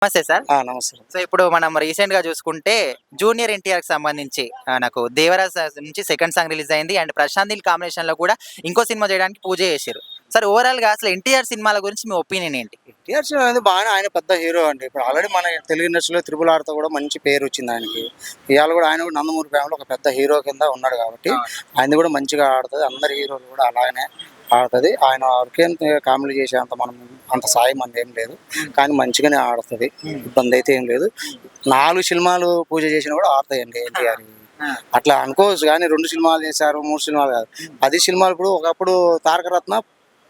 నమస్తే సార్. నమస్తే. సో, ఇప్పుడు మనం రీసెంట్‌గా చూసుకుంటే 'జూనియర్ ఎన్టీఆర్‌కి' సంబంధించి నాకు 'దేవరాజ్' నుంచి సెకండ్ సాంగ్ రిలీజ్ అయింది. అండ్ 'ప్రశాంత్ నీల్' కాంబినేషన్‌లో కూడా ఇంకో సినిమా చేయడానికి పూజ చేసిర్రు. సార్ ఓవరాల్‌గా అసలు 'ఎన్టీఆర్' సినిమాల గురించి మీ ఒపీనియన్ ఏంటి? ఎన్టీఆర్ అనేది బాగానే ఆయన పెద్ద హీరో అండి. ఇప్పుడు ఆల్రెడీ మన తెలుగు ఇండస్ట్రీలో 'త్రిబుల్ ఆర్'తో కూడా మంచి పేరు వచ్చింది ఆయనకి. ఇవాళ కూడా ఆయన కూడా నందమూరి ఫ్యామిలీలో ఒక పెద్ద హీరో కింద ఉన్నాడు కాబట్టి ఆయనది కూడా మంచిగా ఆడుతుంది. అందరి హీరోలు కూడా అలాగనే ఆడుతుంది. ఆయన ఎవరికేం కామెడీ చేసేంత మనం అంత సాయం మనది ఏం లేదు. కానీ మంచిగానే ఆడుతుంది. ఇబ్బంది అయితే ఏం లేదు. 4 సినిమాలు పూజ చేసినా కూడా ఆడతాయండి ఎన్టీఆర్. అట్లా అనుకోవచ్చు కానీ 2 సినిమాలు చేశారు, 3 సినిమాలు కాదు. 10 సినిమాలు. ఇప్పుడు ఒకప్పుడు తారకరత్న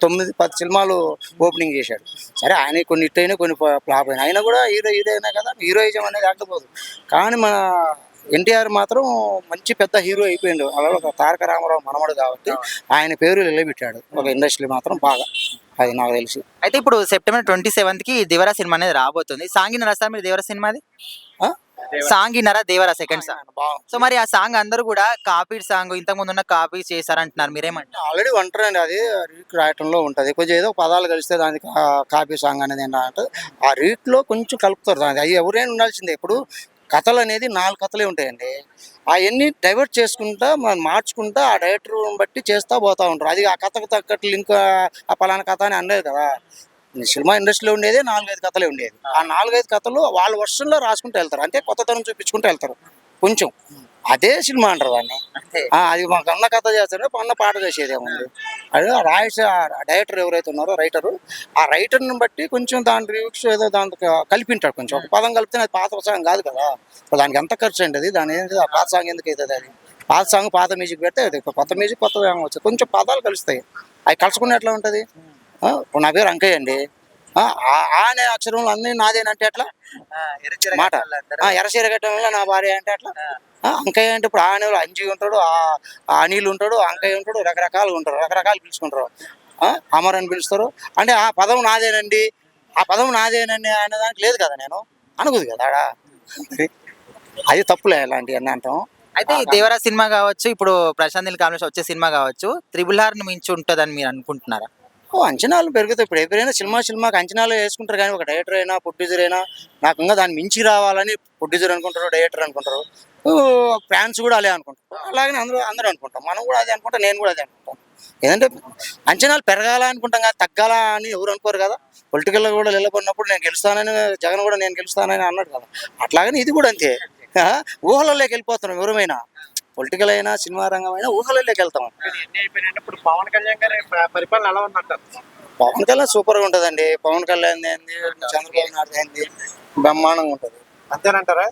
9-10 సినిమాలు ఓపెనింగ్ చేశాడు. సరే ఆయన కొన్ని హిట్ అయినా కొన్ని ఫ్లాప్ అయినా అయినా కూడా హీరో అయినా కదా, హీరోయిజం అనేది ఆకపోదు. కానీ మన ఎన్టీఆర్ మాత్రం మంచి పెద్ద హీరో అయిపోయిండు. అలాగే ఒక తారక రామారావు మనమడు కాబట్టి ఆయన పేరు నిలబెట్టాడు ఒక ఇండస్ట్రీ మాత్రం బాగా. అది నాకు తెలిసి. అయితే ఇప్పుడు సెప్టెంబర్ 27కి 'దేవరా' సినిమా అనేది రాబోతుంది. సాంగినరా సార్ మీరు 'దేవరా' సినిమాది? సాంగినరా 'దేవరా' సెకండ్ సాంగ్? బాగుంది. సో, మరి ఆ సాంగ్ అందరూ కూడా కాపీడ్ సాంగ్, ఇంతకు ముందు ఉన్న కాపీ చేశారంటున్నారు. మీరేమంటారు? ఆల్రెడీ ఉంటారండి. అది రీక్ రాయటంలో ఉంటుంది. కొంచెం ఏదో పదాలు కలిస్తే దానికి కాపీ సాంగ్ అనేది ఏంటంటే ఆ రీట్లో కొంచెం కలుపుతారు. దానికి అవి ఎవరైనా ఉండాల్సిందే. ఇప్పుడు కథలు అనేది 4 కథలే ఉంటాయండి. అవన్నీ డైవర్ట్ చేసుకుంటా మనం మార్చుకుంటా ఆ డైరెక్టర్ బట్టి చేస్తూ పోతూ ఉంటారు. అది ఆ కథకు తగ్గట్టు లింక్ ఆ పలానా కథ అని అనలేదు కదా. సినిమా ఇండస్ట్రీలో ఉండేది 4-5 కథలే ఉండేది. ఆ 4-5 కథలు వాళ్ళ వర్షన్లో రాసుకుంటూ వెళ్తారు. అంటే కొత్తతనం చూపించుకుంటూ వెళ్తారు కొంచెం. అదే సినిమా అంటారు దాన్ని. అది మాకు అన్న కథ చేస్తారో అన్న పాట చేసేదేముంది. అది డైరెక్టర్ ఎవరైతే ఉన్నారో రైటరు, ఆ రైటర్ని బట్టి కొంచెం దాని రివ్యూస్ ఏదో దాంట్లో కలిపింటాడు. కొంచెం ఒక పదం కలిపితే అది పాత సాంగ్ కాదు కదా. దానికి ఎంత ఖర్చు అండి అది. దాని ఏంటి ఆ పాత సాంగ్ ఎందుకు అవుతుంది అది. పాత సాంగ్ పాత మ్యూజిక్ పెడితే అది కొత్త మ్యూజిక్ కొత్త సాంగ్ వచ్చి కొంచెం పదాలు కలుస్తాయి. అవి కలుసుకుని ఎట్లా ఉంటుంది. నా పేరు అంకయ్య అండి. అనే అక్షరంలో అన్నీ నాదేనంటే ఎట్లా మాట. ఎర్రచీర కట్టడంలో నా భార్య అంటే ఎట్లా. అంకయ్య అంటే ఇప్పుడు ఆనే అంజీ ఉంటాడు, అనిల్ ఉంటాడు, అంకయ్య ఉంటాడు, రకరకాలుగా ఉంటారు. రకరకాలు పిలుచుకుంటారు. అమర్ అని పిలుస్తారు. అంటే ఆ పదం నాదేనండి, ఆ పదం నాదేనండి అనే దానికి లేదు కదా. నేను అనుకోదు కదా ఆడ. అది తప్పులే ఇలాంటివన్నీ అంటాం. అయితే ఈ 'దేవరా' సినిమా కావచ్చు, ఇప్పుడు 'ప్రశాంత్ నీల్' కాంబినేషన్ వచ్చే సినిమా కావచ్చు, 'త్రిబుల్ ఆర్'ని మించి ఉంటుందని మీరు అనుకుంటున్నారా? అంచనాలు పెరుగుతాయి. ఇప్పుడు ఎవరైనా సినిమాకి అంచనాలు వేసుకుంటారు. కానీ ఒక డైరెక్టర్ అయినా ప్రొడ్యూసర్ అయినా నాకు ఇంకా దాన్ని మించి రావాలని ప్రొడ్యూసర్ అనుకుంటారు, డైరెక్టర్ అనుకుంటారు, ఫ్యాన్స్ కూడా అదే అనుకుంటారు. అలాగనే అందరూ అనుకుంటాం. మనం కూడా అదే అనుకుంటాం, నేను కూడా అదే అనుకుంటాం. ఏదంటే అంచనాలు పెరగాల అనుకుంటాం కదా, తగ్గాల అని ఎవరు అనుకోరు కదా. పొలిటికల్లో కూడా నిలబడినప్పుడు నేను గెలుస్తానని జగన్ కూడా నేను గెలుస్తానని అన్నాడు కదా. అట్లాగని ఇది కూడా అంతే. ఊహలలోకి వెళ్ళిపోతున్నాం ఎవరమైనా. పొలిటికల్ అయినా సినిమా రంగం అయినా ఊహలలోకి వెళ్తాం. పవన్ కళ్యాణ్ గారి పరిపాలన ఎలా ఉందంటారు? పవన్ కళ్యాణ్ సూపర్గా ఉంటుందండి. పవన్ కళ్యాణ్ ఏంది, చంద్రబాబు నాయుడు ఏంది, బ్రహ్మాండంగా ఉంటుంది. అంతేనంటారా?